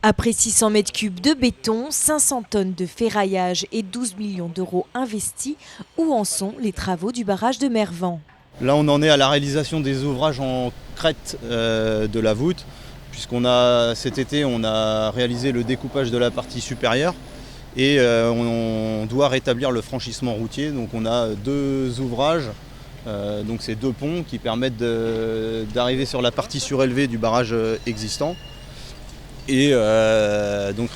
Après 600 mètres cubes de béton, 500 tonnes de ferraillage et 12 millions d'euros investis, où en sont les travaux du barrage de Mervan? Là, on en est à la réalisation des ouvrages en crête de la voûte, puisqu'on a cet été, on a réalisé le découpage de la partie supérieure et on doit rétablir le franchissement routier. Donc on a deux ouvrages, donc c'est deux ponts qui permettent d'arriver sur la partie surélevée du barrage existant et donc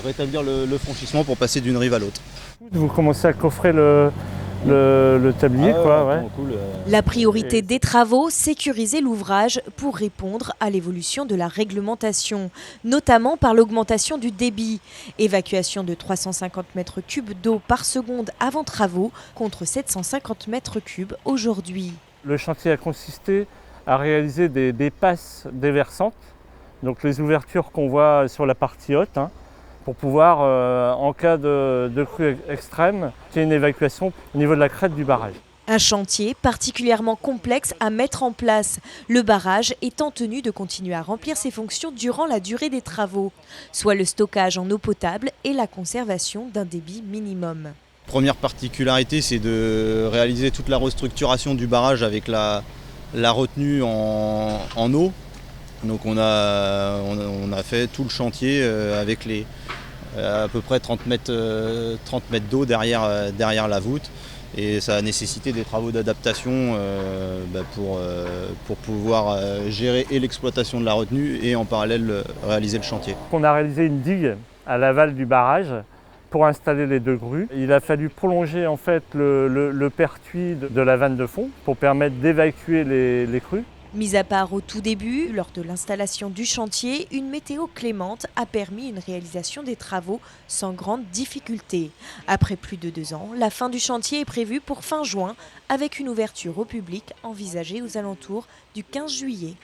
rétablir le franchissement pour passer d'une rive à l'autre. Vous commencez à coffrer le tablier, quoi, ouais. Cool. La priorité des travaux, sécuriser l'ouvrage pour répondre à l'évolution de la réglementation, notamment par l'augmentation du débit. Évacuation de 350 mètres cubes d'eau par seconde avant travaux contre 750 mètres cubes aujourd'hui. Le chantier a consisté à réaliser des passes déversantes, donc les ouvertures qu'on voit sur la partie haute, pour pouvoir, en cas de crue extrême, qu'il y ait une évacuation au niveau de la crête du barrage. Un chantier particulièrement complexe à mettre en place, le barrage étant tenu de continuer à remplir ses fonctions durant la durée des travaux, soit le stockage en eau potable et la conservation d'un débit minimum. Première particularité, c'est de réaliser toute la restructuration du barrage avec la retenue en eau. Donc on a fait tout le chantier avec à peu près 30 mètres d'eau derrière la voûte. Et ça a nécessité des travaux d'adaptation pour pouvoir gérer et l'exploitation de la retenue et en parallèle réaliser le chantier. On a réalisé une digue à l'aval du barrage pour installer les deux grues. Il a fallu prolonger en fait le pertuis de la vanne de fond pour permettre d'évacuer les crues. Mis à part au tout début, lors de l'installation du chantier, une météo clémente a permis une réalisation des travaux sans grande difficulté. Après plus de 2 ans, la fin du chantier est prévue pour fin juin, avec une ouverture au public envisagée aux alentours du 15 juillet.